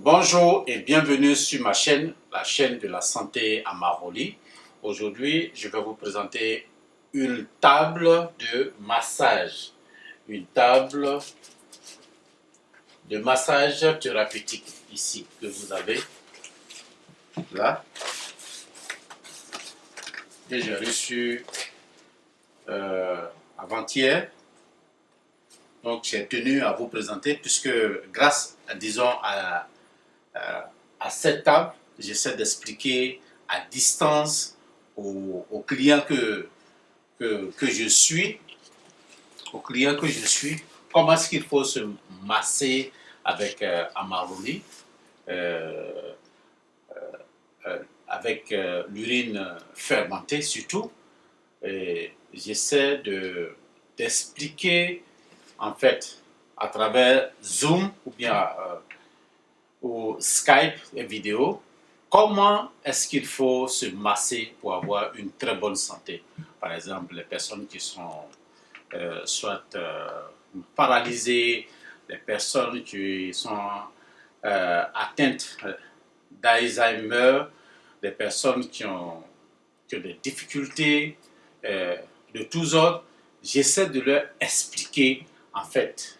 Bonjour et bienvenue sur ma chaîne, la chaîne de la santé à Maroli. Aujourd'hui, je vais vous présenter une table de massage. Une table de massage thérapeutique ici que vous avez là. Que j'ai reçu avant-hier. Donc j'ai tenu à vous présenter puisque grâce, disons, à cette table, j'essaie d'expliquer à distance aux clients que je suis, comment est-ce qu'il faut se masser avec Amaroli, avec l'urine fermentée surtout. J'essaie d'expliquer en fait à travers Zoom ou bien ou Skype et vidéo, comment est-ce qu'il faut se masser pour avoir une très bonne santé. Par exemple, les personnes qui sont soit paralysées, les personnes qui sont atteintes d'Alzheimer, les personnes qui ont des difficultés de tous ordres. J'essaie de leur expliquer en fait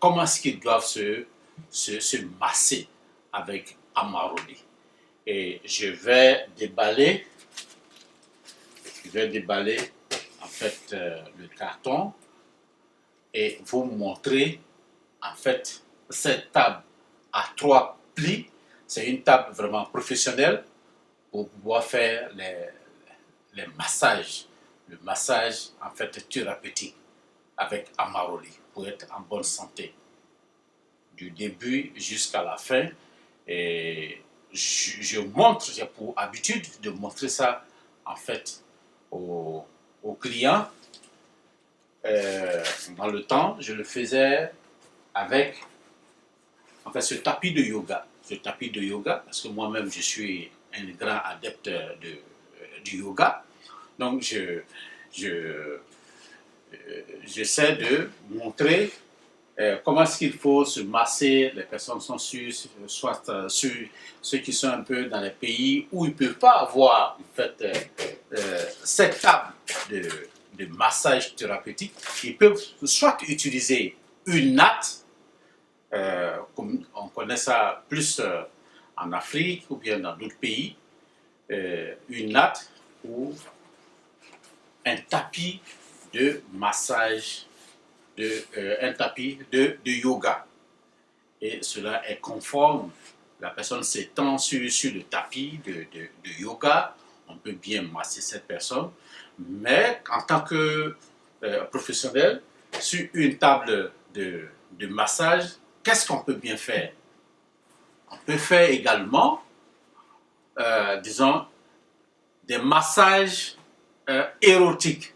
comment est-ce qu'ils doivent se masser avec Amaroli. Et je vais déballer en fait le carton et vous montrer en fait cette table à 3 plis. C'est une table vraiment professionnelle pour pouvoir faire les massages, le massage en fait thérapeutique avec Amaroli pour être en bonne santé du début jusqu'à la fin. Et j'ai pour habitude de montrer ça en fait aux clients. Dans le temps, je le faisais avec en fait ce tapis de yoga. Ce tapis de yoga, parce que moi-même je suis un grand adepte du yoga. Donc j'essaie de montrer comment est-ce qu'il faut se masser. Les personnes sont soit sur ceux qui sont un peu dans les pays où ils ne peuvent pas avoir en fait, cette table de massage thérapeutique. Ils peuvent soit utiliser une natte, comme on connaît ça plus en Afrique ou bien dans d'autres pays, une natte ou un tapis de massage, un tapis de yoga. Et cela est conforme. La personne s'étend sur le tapis de yoga. On peut bien masser cette personne. Mais en tant que professionnel, sur une table de massage, qu'est-ce qu'on peut bien faire? On peut faire également, disons, des massages érotiques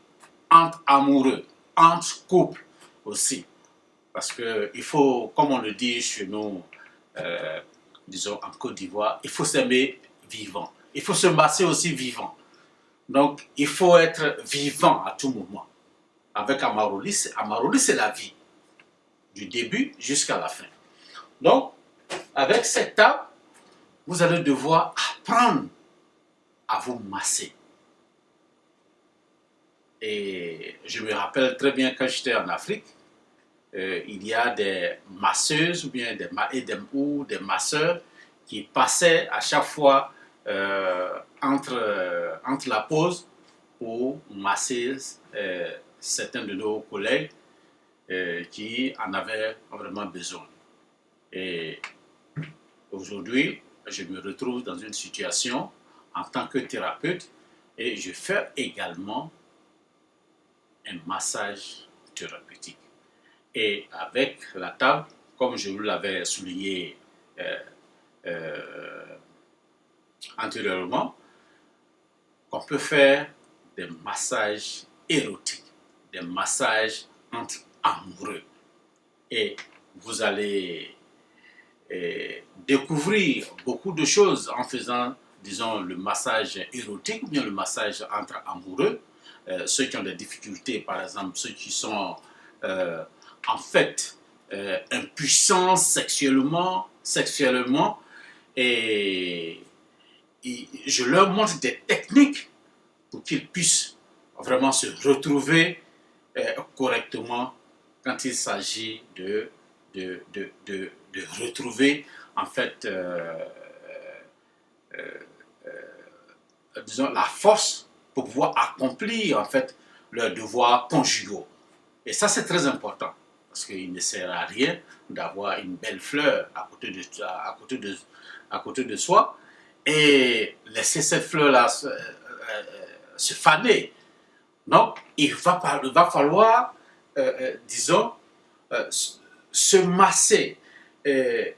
entre amoureux, entre couples aussi. Parce qu'il faut, comme on le dit chez nous, disons en Côte d'Ivoire, il faut s'aimer vivant. Il faut se masser aussi vivant. Donc, il faut être vivant à tout moment. Avec Amaroli, c'est la vie, du début jusqu'à la fin. Donc, avec cette table, vous allez devoir apprendre à vous masser. Et je me rappelle très bien quand j'étais en Afrique, il y a des masseuses ou bien des masseurs qui passaient à chaque fois entre la pause pour masser certains de nos collègues qui en avaient vraiment besoin. Et aujourd'hui, je me retrouve dans une situation en tant que thérapeute et je fais également un massage thérapeutique. Et avec la table, comme je vous l'avais souligné antérieurement, on peut faire des massages érotiques, des massages entre amoureux. Et vous allez découvrir beaucoup de choses en faisant, disons, le massage érotique ou bien le massage entre amoureux. Ceux qui ont des difficultés, par exemple, ceux qui sont en fait impuissants sexuellement, sexuellement et je leur montre des techniques pour qu'ils puissent vraiment se retrouver correctement quand il s'agit de retrouver en fait disons la force pour pouvoir accomplir en fait leurs devoirs conjugaux. Et ça c'est très important parce qu'il ne sert à rien d'avoir une belle fleur à côté de soi et laisser cette fleur-là se faner. Donc, il va falloir, disons, se masser et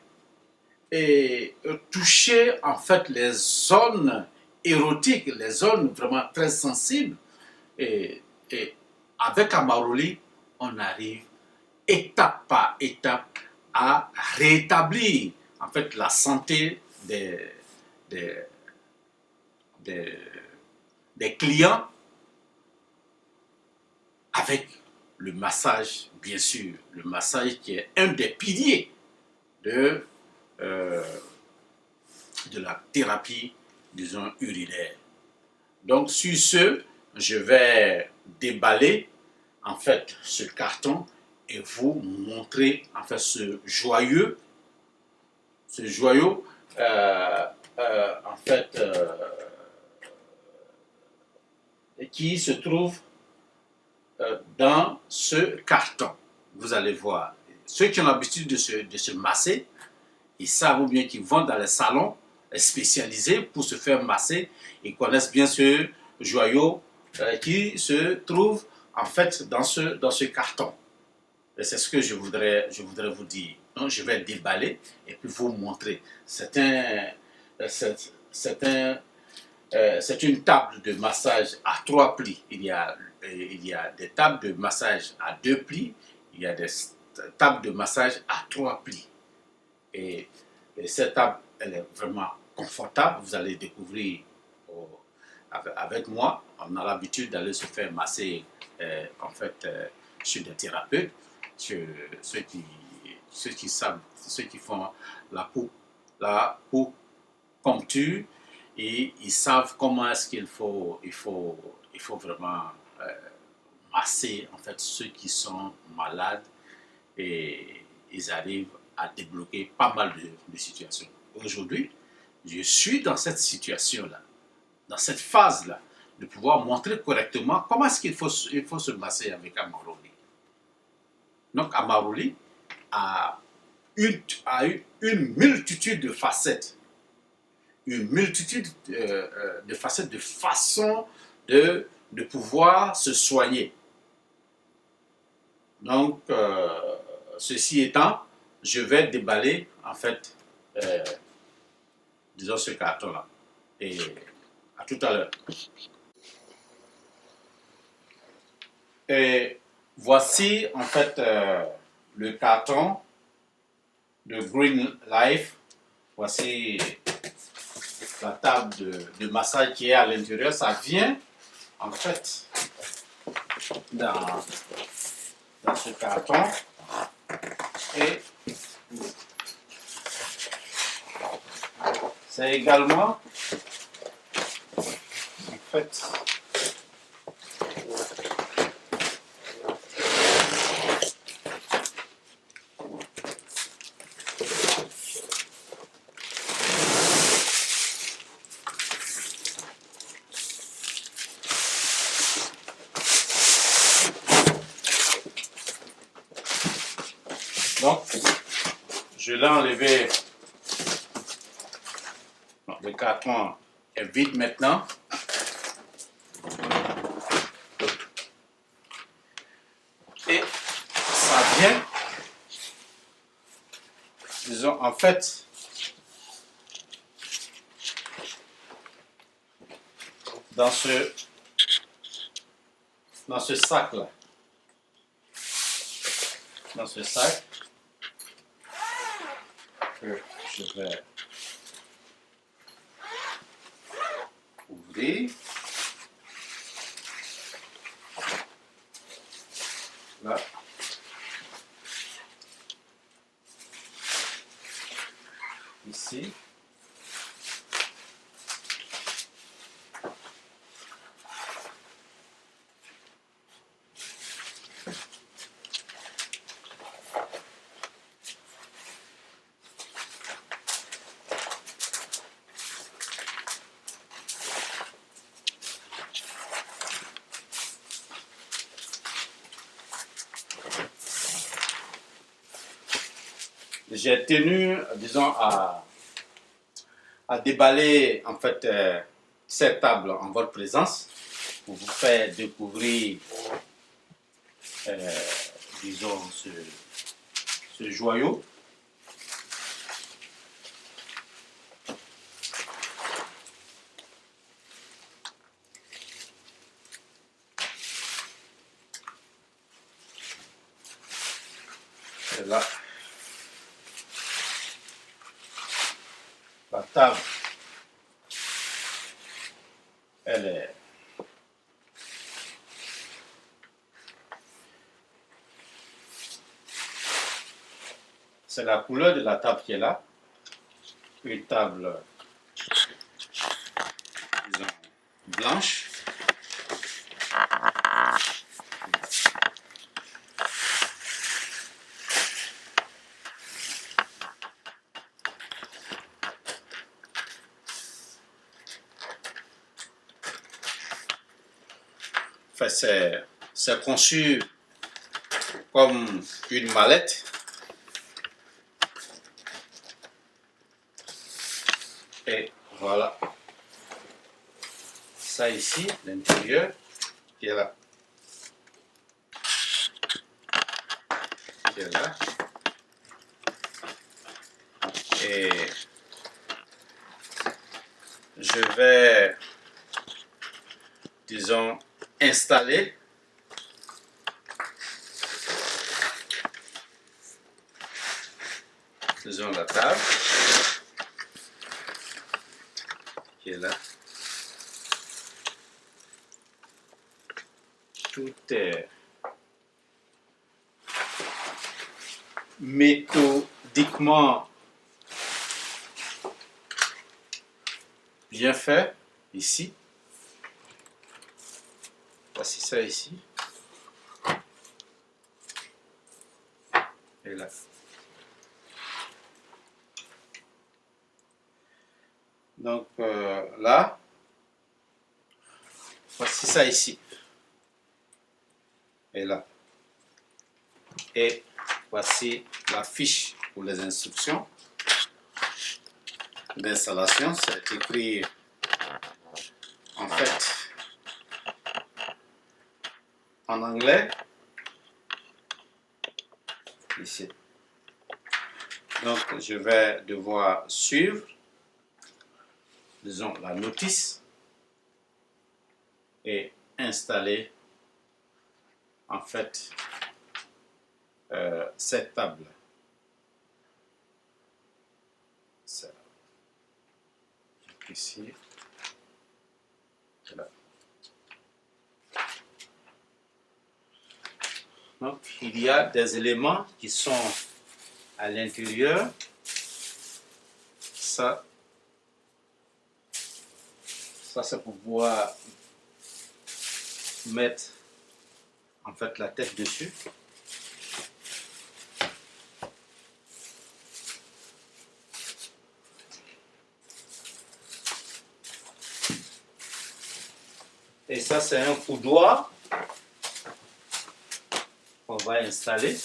toucher en fait les zones érotiques, les zones vraiment très sensibles. Et avec Amaruli, on arrive étape par étape à rétablir en fait la santé des, des, des clients avec le massage, bien sûr, le massage qui est un des piliers de, euh, de la thérapie, disons, urinaire. Donc, sur ce, je vais déballer, en fait, ce carton et vous montrer, en fait, ce joyau, en fait, qui se trouve dans ce carton. Vous allez voir. Ceux qui ont l'habitude de se masser, ils savent bien qu'ils vont dans les salons spécialisés pour se faire masser. Ils connaissent bien ce joyau qui se trouve en fait dans ce carton. Et c'est ce que je voudrais vous dire. Donc je vais déballer et puis vous montrer. C'est une table de massage à 3 plis. Il y a des tables de massage à 2 plis. Il y a des tables de massage à 3 plis. Et cette table, elle est vraiment confortable. Vous allez découvrir avec moi. On a l'habitude d'aller se faire masser en fait chez des thérapeutes, ceux qui savent, ceux qui font la poncture et ils savent comment est-ce qu'il faut, il faut vraiment masser en fait ceux qui sont malades et ils arrivent à débloquer pas mal de situations. Aujourd'hui, je suis dans cette situation-là, dans cette phase-là, de pouvoir montrer correctement comment est-ce qu'il faut se masser avec Amaruli. Donc Amaruli a une multitude de facettes, une multitude de facettes, de façons de pouvoir se soigner. Donc, ceci étant, je vais déballer en fait, disons ce carton-là. Et à tout à l'heure. Et voici en fait le carton de Green Life. Voici la table de massage qui est à l'intérieur. Ça vient en fait dans ce carton. Et c'est également en fait donc je l'ai enlevé. Le carton est vide maintenant. Et ça vient, disons, en fait, dans ce sac-là. Dans ce sac que je vais ouvrir. Là. ici. J'ai tenu, disons, à déballer en fait cette table en votre présence pour vous faire découvrir, disons, ce joyau. Et là, la table, elle est c'est la couleur de la table qui est là. Une table, disons, blanche. Enfin, c'est conçu comme une mallette. Et voilà. Ça ici, l'intérieur, qui est là. Qui est là. Et je vais, disons, installer disons la table qui est là. Tout est méthodiquement bien fait ici. Voici ça ici. Et là. Donc là, voici ça ici. Et là. Et voici la fiche pour les instructions d'installation. C'est écrit en fait en anglais ici. Donc je vais devoir suivre, disons, la notice et installer en fait cette table. Ici, là. Donc il y a des éléments qui sont à l'intérieur. Ça c'est pour pouvoir mettre en fait la tête dessus. Et ça c'est un coudoir qu'on va installer.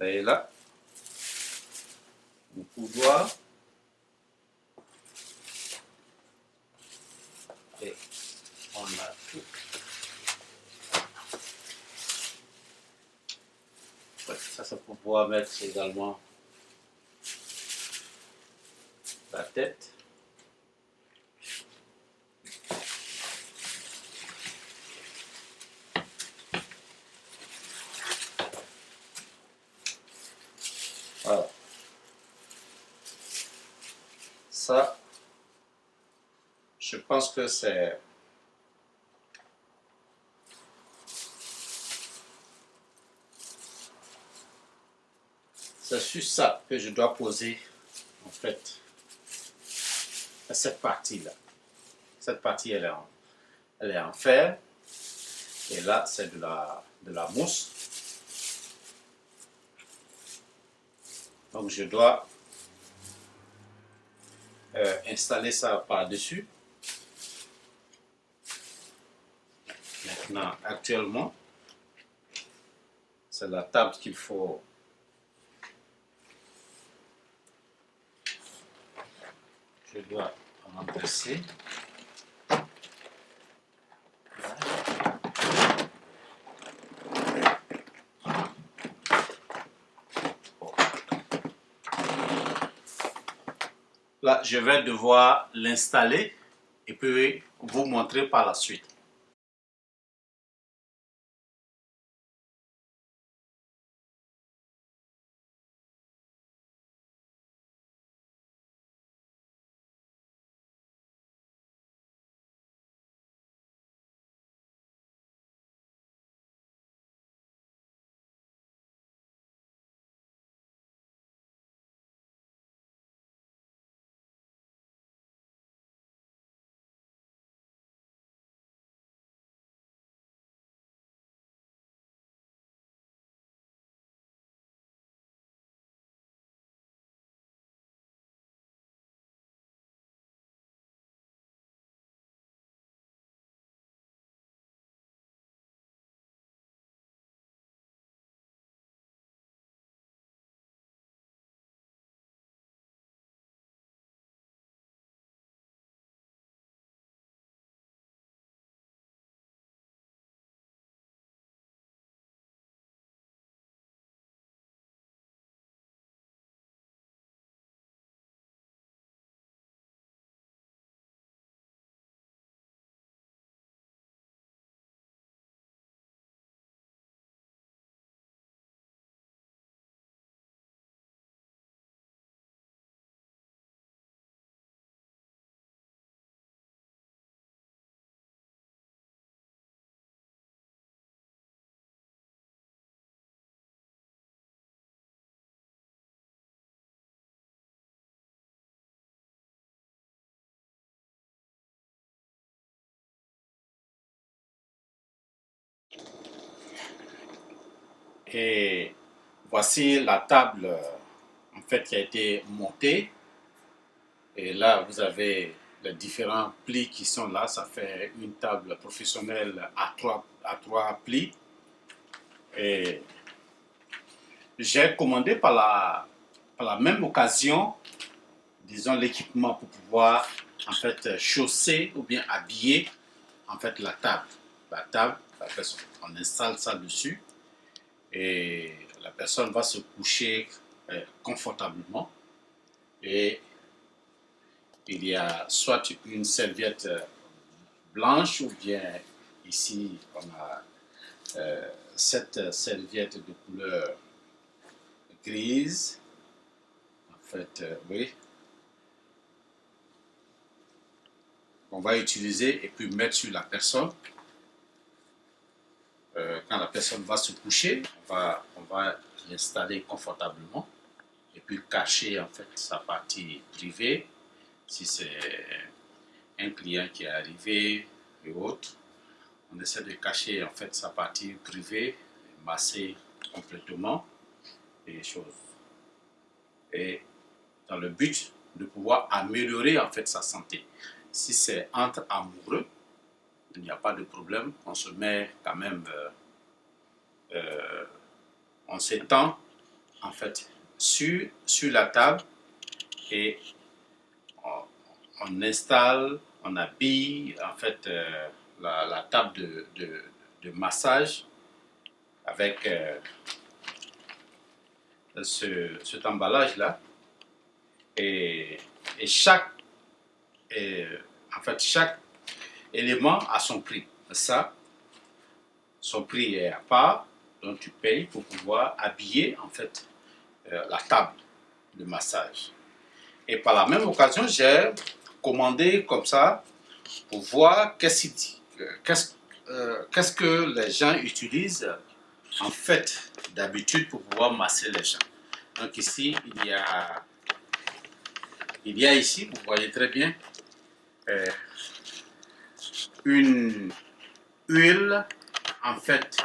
Et là, un coudoir. Et on a tout. Ouais, ça c'est pour pouvoir mettre également la tête. Voilà. Ça, je pense que c'est c'est sur ça que je dois poser en fait cette partie-là. Cette partie, elle est en fer. Et là, c'est de la mousse. Donc, je dois installer ça par-dessus. Maintenant, actuellement, c'est la table qu'il faut je dois renverser. Là, je vais devoir l'installer et puis vous montrer par la suite. Et voici la table en fait qui a été montée. Et là, vous avez les différents plis qui sont là. Ça fait une table professionnelle à trois plis. Et j'ai commandé par la même occasion, disons, l'équipement pour pouvoir en fait chausser ou bien habiller en fait la table. La table, on installe ça dessus et la personne va se coucher confortablement. Et il y a soit une serviette blanche ou bien ici on a cette serviette de couleur grise. En fait, oui. On va utiliser et puis mettre sur la personne. Quand la personne va se coucher, on va l'installer confortablement et puis cacher en fait sa partie privée. Si c'est un client qui est arrivé et autres, on essaie de cacher en fait sa partie privée, masser complètement les choses. Et dans le but de pouvoir améliorer en fait sa santé. Si c'est entre amoureux, il n'y a pas de problème, on se met quand même, on s'étend en fait sur la table et on installe, on habille en fait la table de massage avec cet emballage là et chaque élément a son prix. Ça, son prix est à part, donc tu payes pour pouvoir habiller en fait la table de massage. Et par la même occasion, j'ai commandé comme ça pour voir qu'est-ce que les gens utilisent en fait d'habitude pour pouvoir masser les gens. Donc ici, il y a ici, vous voyez très bien, une huile en fait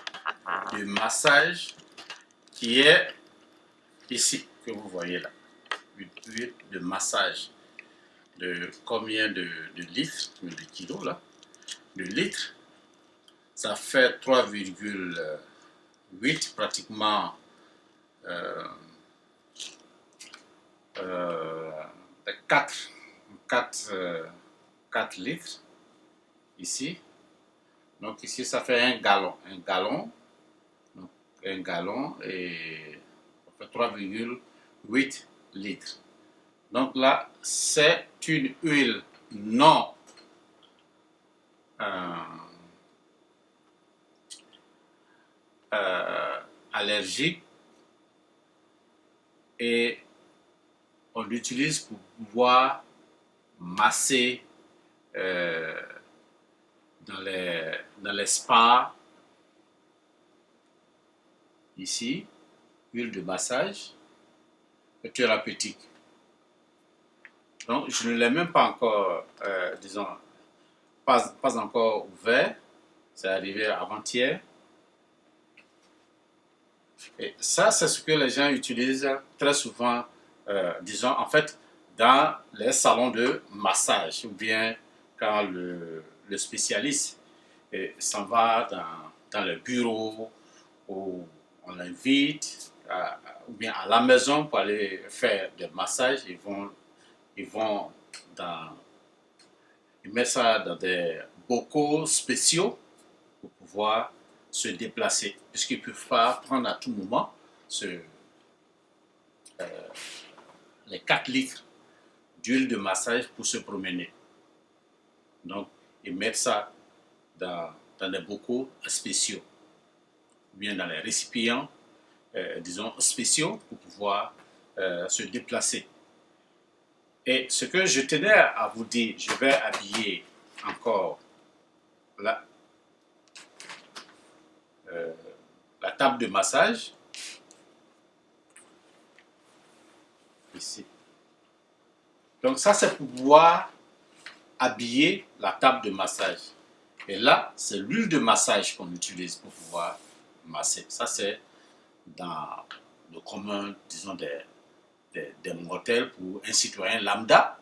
de massage qui est ici, que vous voyez là. Une huile de massage de combien de litres, de kilos là, de litres. Ça fait 3,8 pratiquement 4 litres ici. Donc ici, ça fait un gallon. Donc un gallon et ça fait 3,8 litres. Donc là, c'est une huile non allergique et on l'utilise pour pouvoir masser dans les spas. Ici, huile de massage thérapeutique. Donc, je ne l'ai même pas encore, disons, pas encore ouvert. C'est arrivé avant-hier. Et ça, c'est ce que les gens utilisent très souvent, disons, en fait, dans les salons de massage ou bien quand le spécialiste s'en va dans le bureau où on l'invite ou bien à la maison pour aller faire des massages. Ils mettent ça dans des bocaux spéciaux pour pouvoir se déplacer, puisqu'ils ne peuvent pas prendre à tout moment les 4 litres d'huile de massage pour se promener. Donc, ils mettent ça dans des bocaux spéciaux, ou bien dans les récipients, disons, spéciaux pour pouvoir se déplacer. Et ce que je tenais à vous dire, je vais habiller encore la table de massage. Ici. Donc ça, c'est pour pouvoir habiller la table de massage. Et là, c'est l'huile de massage qu'on utilise pour pouvoir masser. Ça, c'est dans le commun, disons, des mortels pour un citoyen lambda.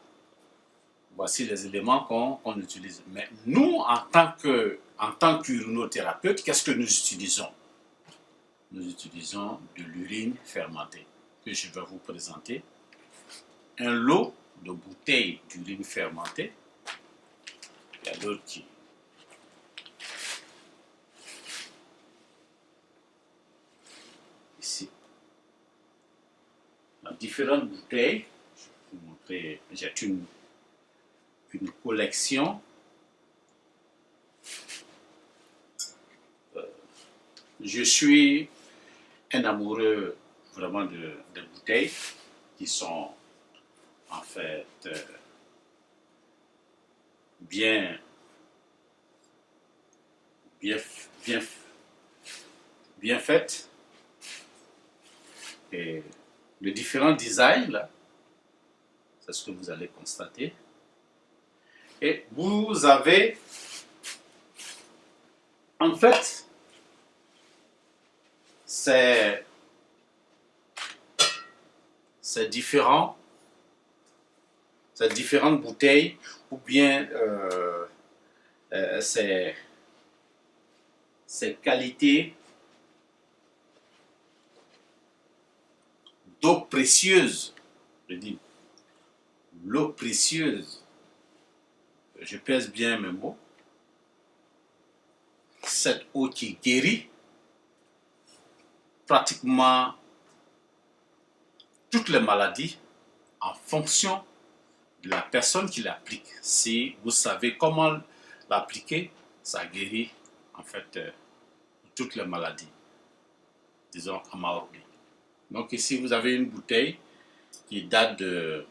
Voici les éléments qu'on utilise. Mais nous, en tant qu'urinothérapeute, qu'est-ce que nous utilisons? Nous utilisons de l'urine fermentée que je vais vous présenter. Un lot de bouteilles d'urine fermentée. Il y a d'autres qui... Ici. Dans différentes bouteilles, je vais vous montrer, j'ai une collection. Je suis un amoureux vraiment de bouteilles qui sont en fait bien faites et de différents designs là, c'est ce que vous allez constater. Et vous avez en fait c'est différentes bouteilles ou bien ces qualités d'eau précieuse. Je dis l'eau précieuse. Je pèse bien mes mots. Cette eau qui guérit pratiquement toutes les maladies en fonction de la personne qui l'applique. Si vous savez comment l'appliquer, ça guérit en fait toutes les maladies, disons en maori. Donc ici vous avez une bouteille qui date de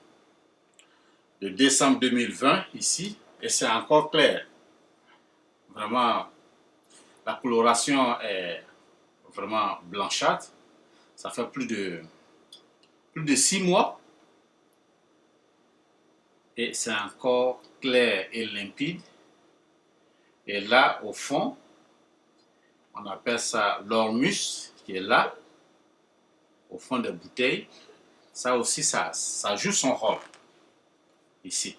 décembre 2020 ici, et c'est encore clair. Vraiment, la coloration est vraiment blanchâtre. Ça fait plus de plus de 6 mois et c'est encore clair et limpide. Et là, au fond, on appelle ça l'ormus qui est là, au fond des bouteilles. Ça aussi, ça joue son rôle ici.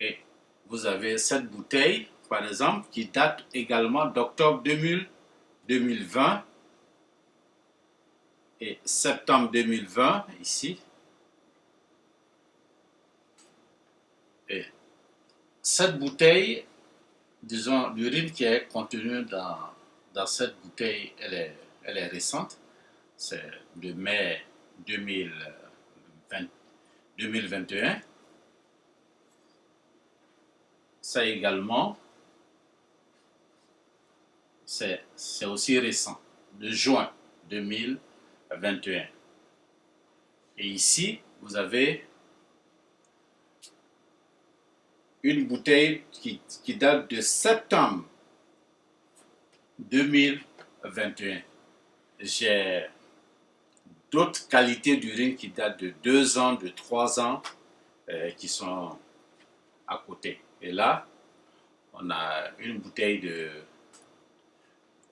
Et vous avez cette bouteille, par exemple, qui date également d'octobre 2020 et septembre 2020, ici. Et cette bouteille, disons, l'urine qui est contenue dans cette bouteille, elle est récente. C'est de mai 2021. Ça également, c'est aussi récent, de juin 2021. Et ici, vous avez une bouteille qui date de septembre 2021. J'ai d'autres qualités d'urine qui datent de 2 ans, de 3 ans, qui sont à côté. Et là, on a une bouteille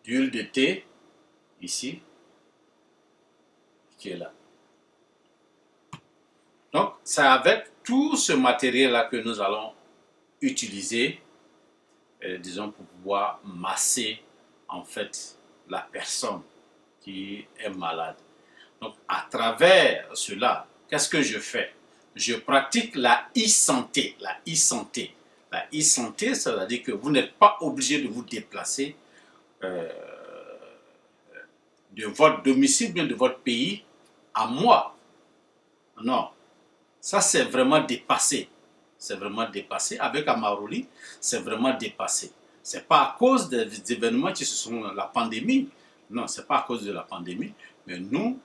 d'huile de thé, ici, qui est là. Donc, c'est avec tout ce matériel-là que nous allons utiliser, disons, pour pouvoir masser, en fait, la personne qui est malade. Donc, à travers cela, qu'est-ce que je fais? Je pratique la e-santé. La e-santé. La e-santé, ça veut dire que vous n'êtes pas obligé de vous déplacer de votre domicile, bien de votre pays, à moi. Non. Ça, c'est vraiment dépassé. C'est vraiment dépassé. Avec Amaroli, c'est vraiment dépassé. Ce n'est pas à cause des événements qui se sont... la pandémie. Non, ce n'est pas à cause de la pandémie. Mais nous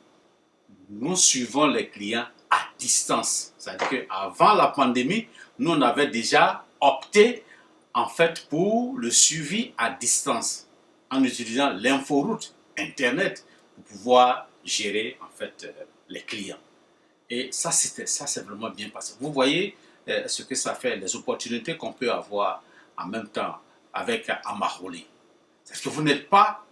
suivons les clients à distance. C'est-à-dire qu'avant la pandémie, nous, on avait déjà opté, en fait, pour le suivi à distance, en utilisant l'inforoute, Internet, pour pouvoir gérer, en fait, les clients. Et ça, c'est vraiment bien passé. Vous voyez ce que ça fait, les opportunités qu'on peut avoir en même temps avec Amaroli. C'est que vous n'êtes pas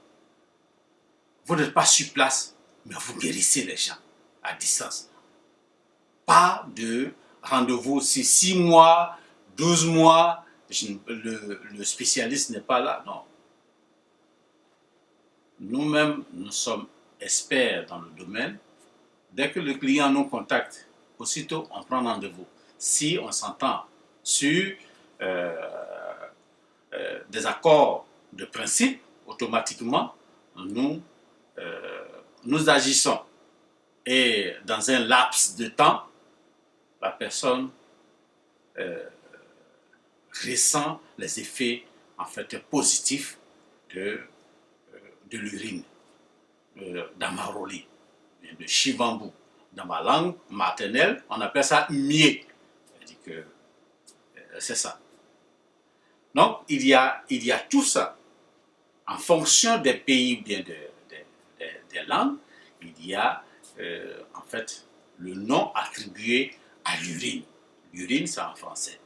sur place, mais vous guérissez les gens à distance. Pas de rendez-vous, c'est 6 mois, 12 mois, le spécialiste n'est pas là, non. Nous-mêmes, nous sommes experts dans le domaine. Dès que le client nous contacte, aussitôt on prend rendez-vous. Si on s'entend sur des accords de principe, automatiquement, nous agissons. Et dans un laps de temps, la personne ressent les effets en fait positifs de l'urine d'Amaroli, de Chivambu. Dans ma langue maternelle, on appelle ça mié. C'est-à-dire que c'est ça. Donc, il y a tout ça. En fonction des pays ou bien des langues, il y a en fait le nom attribué à l'urine. L'urine, c'est en français.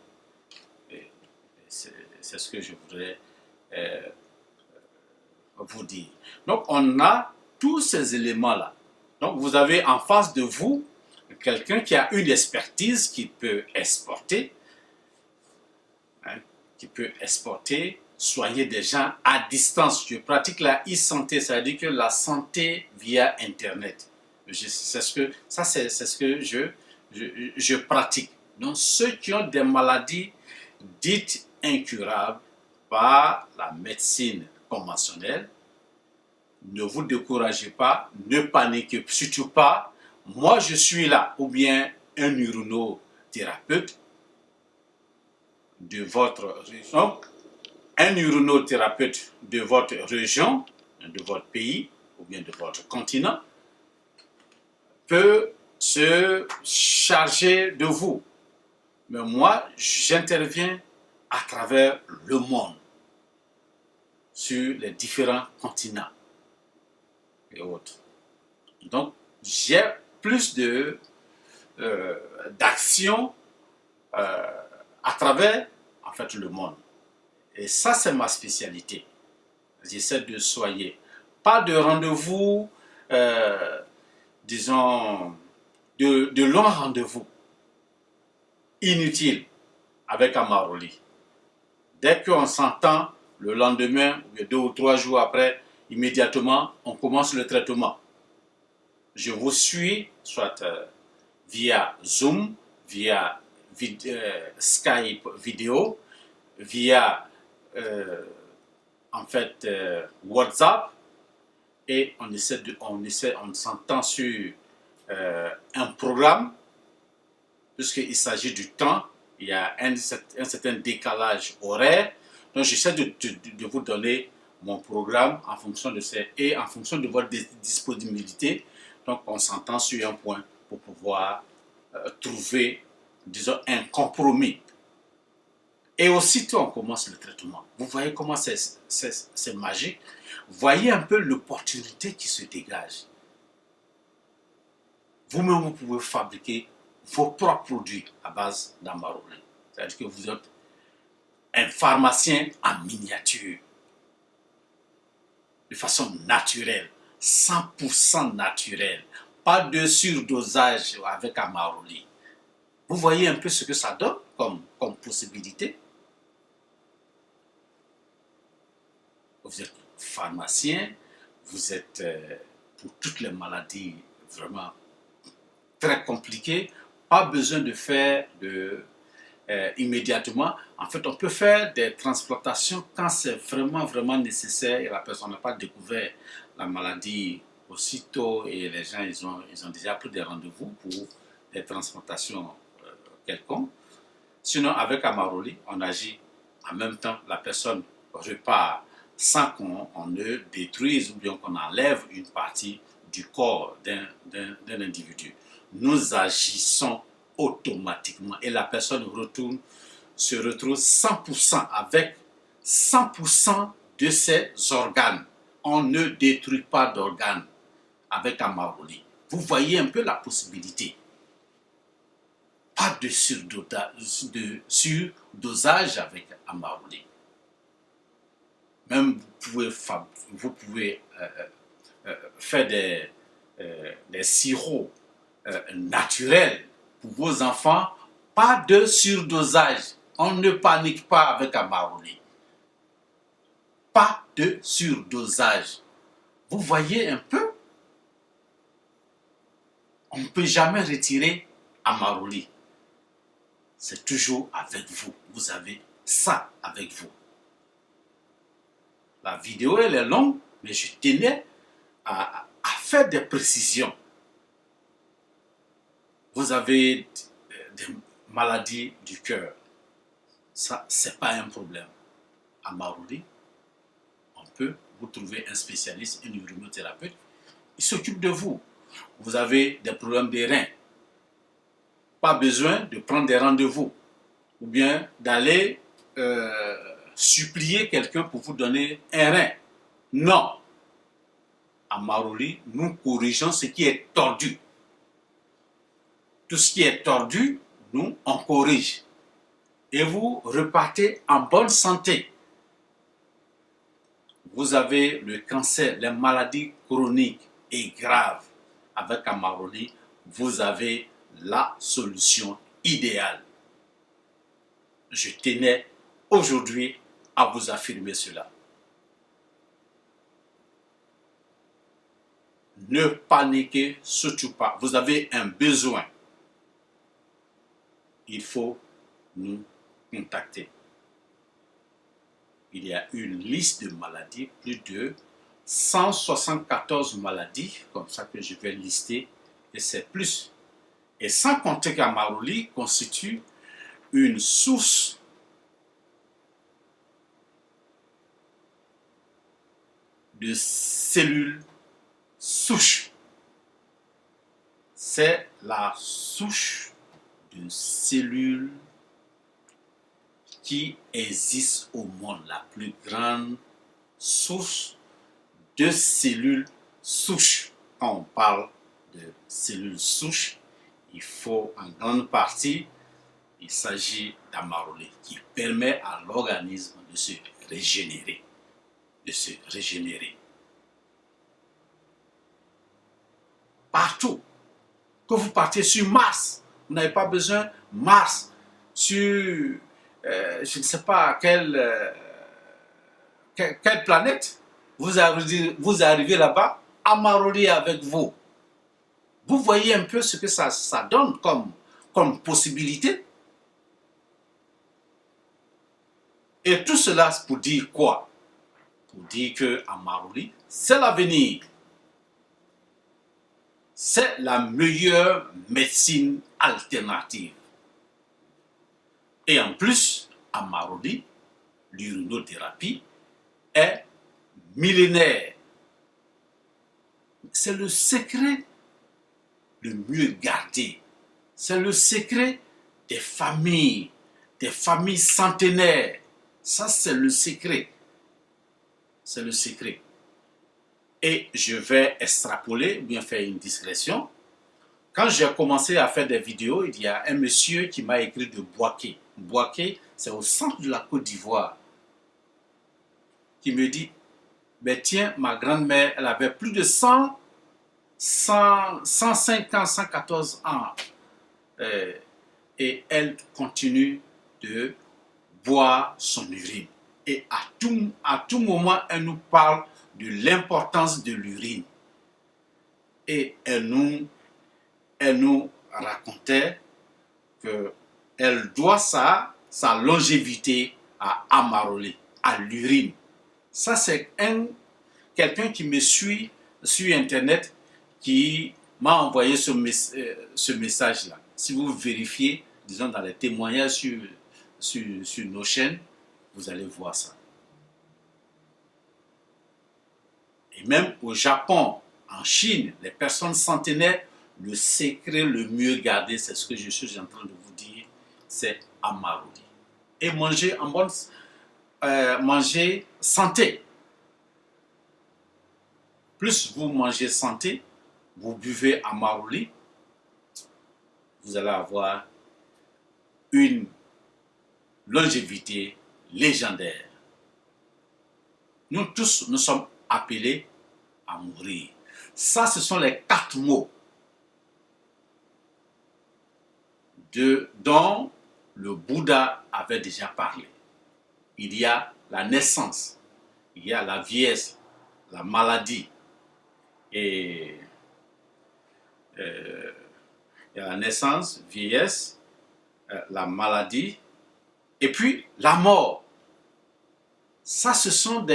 C'est ce que je voudrais vous dire. Donc, on a tous ces éléments-là. Donc, vous avez en face de vous quelqu'un qui a une expertise qui peut exporter, soigner des gens à distance. Je pratique la e-santé, c'est-à-dire que la santé via Internet. C'est ce que je pratique. Donc, ceux qui ont des maladies dites incurables par la médecine conventionnelle, ne vous découragez pas, ne paniquez surtout pas. Moi, je suis là, ou bien un urinothérapeute de votre région, un urinothérapeute de votre région, de votre pays, ou bien de votre continent, peut se charger de vous. Mais moi, j'interviens à travers le monde, sur les différents continents et autres. Donc, j'ai plus d'action à travers en fait le monde. Et ça, c'est ma spécialité. J'essaie de soigner. Pas de rendez-vous, disons, de longs rendez-vous inutiles avec Amaroli. Dès qu'on s'entend, le lendemain, ou 2 ou 3 jours après, immédiatement, on commence le traitement. Je vous suis, soit via Zoom, via Skype vidéo, via en fait WhatsApp, et on s'entend sur un programme, puisqu'il s'agit du temps, il y a un certain décalage horaire. Donc j'essaie de vous donner mon programme en fonction de et en fonction de votre disponibilité. Donc on s'entend sur un point pour pouvoir trouver, disons, un compromis. Et aussitôt on commence le traitement. Vous voyez comment c'est magique. Voyez un peu l'opportunité qui se dégage. Vous-même, vous pouvez fabriquer vos propres produits à base d'Amaroli. C'est-à-dire que vous êtes un pharmacien en miniature, de façon naturelle, 100% naturelle, pas de surdosage avec Amaroli. Vous voyez un peu ce que ça donne comme possibilité. Vous êtes pharmacien, vous êtes pour toutes les maladies vraiment très compliquées, pas besoin de faire immédiatement. En fait, on peut faire des transplantations quand c'est vraiment nécessaire et la personne n'a pas découvert la maladie aussitôt et les gens ils ont déjà pris des rendez-vous pour des transplantations quelconques. Sinon, avec Amaroli, on agit en même temps, la personne repart sans qu'on ne détruise ou bien qu'on enlève une partie du corps d'un individu. Nous agissons automatiquement et la personne se retrouve 100% avec 100% de ses organes. On ne détruit pas d'organes avec Amaroli. Vous voyez un peu la possibilité. Pas de surdosage avec Amaroli. Même vous pouvez faire des sirops naturels pour vos enfants. Pas de surdosage. On ne panique pas avec Amaroli. Pas de surdosage. Vous voyez un peu? On ne peut jamais retirer Amaroli. C'est toujours avec vous. Vous avez ça avec vous. La vidéo, elle est longue, mais je tenais à faire des précisions. Vous avez des maladies du cœur. Ça, ce n'est pas un problème. Amaroli, on peut vous trouver un spécialiste, un urinothérapeute. Il s'occupe de vous. Vous avez des problèmes des reins. Pas besoin de prendre des rendez-vous ou bien d'aller supplier quelqu'un pour vous donner un rein. Non. Amaroli, nous corrigeons ce qui est tordu. Tout ce qui est tordu, nous, on corrige. Et vous repartez en bonne santé. Vous avez le cancer, les maladies chroniques et graves. Avec Amaroli, vous avez la solution idéale. Je tenais aujourd'hui à vous affirmer cela. Ne paniquez surtout pas. Vous avez un besoin. Il faut nous contacter. Il y a une liste de maladies, plus de 174 maladies, comme ça que je vais lister, et c'est plus. Et sans compter qu'Amaroli constitue une source de cellules souches. C'est la souche de cellules qui existe au monde, la plus grande source de cellules souches quand on parle de de cellules souches, il faut en grande partie, il s'agit d'amarolé qui permet à l'organisme de se régénérer. De se régénérer. Partout. Que vous partiez sur Mars, vous n'avez pas besoin Mars sur, je ne sais pas quelle planète. Vous arrivez là-bas, amarolé avec vous. Vous voyez un peu ce que ça donne comme possibilité. Et tout cela pour dire quoi? Pour dire que Amaroli, c'est l'avenir. C'est la meilleure médecine alternative. Et en plus, Amaroli, l'urinothérapie, est millénaire. C'est le secret le mieux gardé. C'est le secret des familles centenaires. Ça, c'est le secret. C'est le secret. Et je vais extrapoler, ou bien faire une digression. Quand j'ai commencé à faire des vidéos, il y a un monsieur qui m'a écrit de Boaké. Boaké, c'est au centre de la Côte d'Ivoire. Qui me dit, ben tiens, ma grand-mère, elle avait plus de 105 ans, 114 ans. Et elle continue de boire son urine. Et à tout moment, elle nous parle de l'importance de l'urine. Et elle nous racontait qu'elle doit sa longévité à Amarolé, à l'urine. Ça, c'est quelqu'un qui me suit sur Internet qui m'a envoyé ce message-là. Si vous vérifiez, disons, dans les témoignages sur nos chaînes, vous allez voir ça. Et même au Japon, en Chine, les personnes centenaires, le secret le mieux gardé, c'est ce que je suis en train de vous dire, c'est Amaroli. Et manger en bonne manger santé. Plus vous mangez santé, vous buvez Amaroli, vous allez avoir une longévité légendaire. Nous tous, nous sommes appelés à mourir. Ça, ce sont les 4 mots dont le Bouddha avait déjà parlé. Il y a la naissance, il y a la vieillesse, la maladie, et il y a la naissance, vieillesse, la maladie, et puis la mort. Ça, ce sont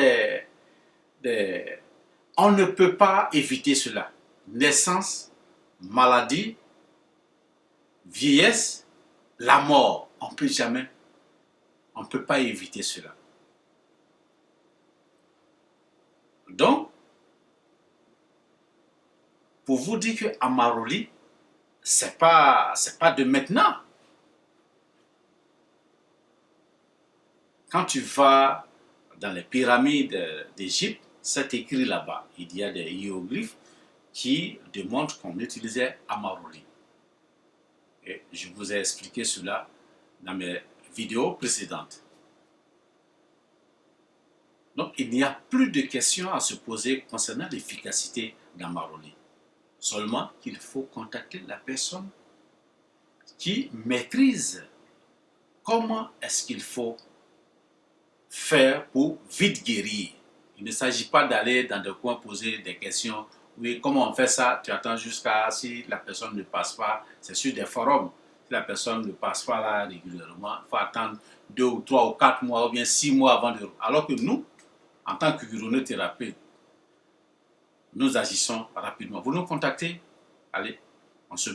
on ne peut pas éviter cela. Naissance, maladie, vieillesse, la mort. On ne peut pas éviter cela. Donc, pour vous dire que Amaroli, c'est pas de maintenant. Quand tu vas dans les pyramides d'Égypte, c'est écrit là-bas. Il y a des hiéroglyphes qui démontrent qu'on utilisait Amaroli. Et je vous ai expliqué cela dans mes vidéos précédentes. Donc, il n'y a plus de questions à se poser concernant l'efficacité d'Amaroli. Seulement qu'il faut contacter la personne qui maîtrise comment est-ce qu'il faut faire pour vite guérir. Il ne s'agit pas d'aller dans des coins poser des questions. Oui, comment on fait ça? Tu attends jusqu'à si la personne ne passe pas. C'est sur des forums. Si la personne ne passe pas là régulièrement, il faut attendre 2 ou 3 ou 4 mois ou bien 6 mois avant de... Alors que nous, en tant qu'urinothérapie, nous agissons rapidement. Vous nous contactez, allez, on se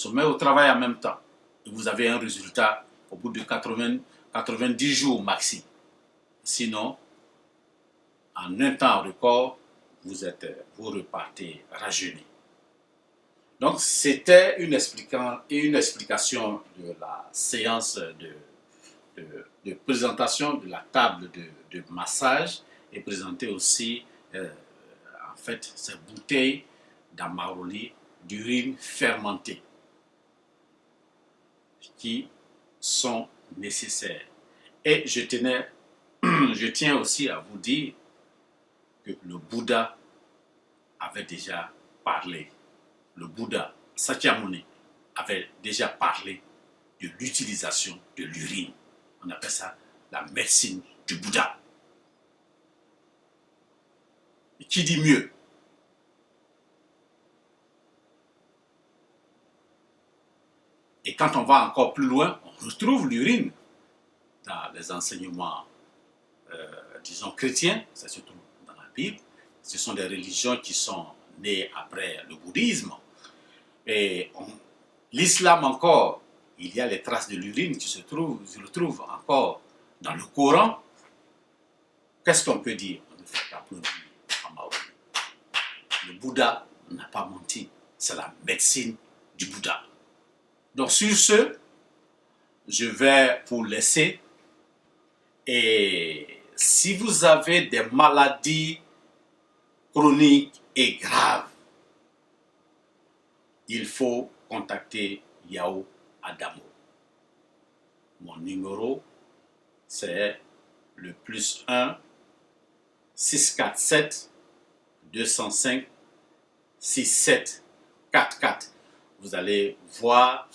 met au travail en même temps. Et vous avez un résultat au bout de 90 jours maxi. Sinon, en un temps record, vous repartez rajeuni. Donc, c'était une explication de la séance de présentation de la table de massage et présenter aussi, en fait, ces bouteilles d'Amaroli d'urine fermentée qui sont nécessaires. Et je tiens aussi à vous dire que le Bouddha avait déjà parlé. Le Bouddha Sakyamuni avait déjà parlé de l'utilisation de l'urine. On appelle ça la médecine du Bouddha. Et qui dit mieux? Et quand on va encore plus loin, on retrouve l'urine dans les enseignements, disons, chrétiens, ça se trouve dans la Bible. Ce sont des religions qui sont nées après le bouddhisme. Et l'islam encore, il y a les traces de l'urine qui se retrouvent encore dans le Coran. Qu'est-ce qu'on peut dire? On ne fait qu'applaudir en Maori. Le Bouddha n'a pas menti. C'est la médecine du Bouddha. Donc sur ce, je vais vous laisser. Et si vous avez des maladies chroniques et graves, il faut contacter Yao Adamo. Mon numéro, c'est le +1 647 205 6744. Vous allez voir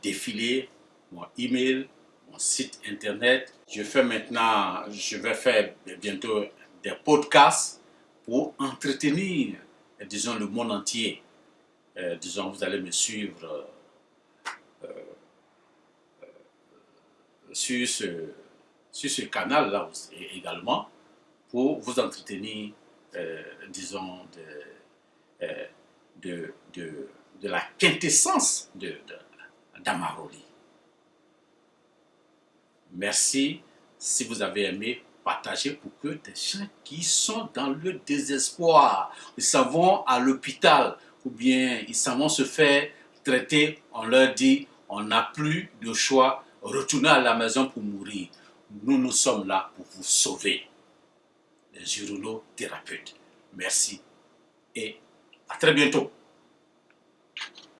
défiler mon email, mon site internet. Je vais faire bientôt des podcasts pour entretenir, disons, le monde entier. Disons, vous allez me suivre sur ce canal-là également pour vous entretenir, disons, de la quintessence d'Amaroli. Merci. Si vous avez aimé, partagez pour que des gens qui sont dans le désespoir, ils s'en vont à l'hôpital ou bien ils s'en vont se faire traiter, on leur dit on n'a plus de choix, retournez à la maison pour mourir. Nous sommes là pour vous sauver. Les urolothérapeutes. Merci et à très bientôt.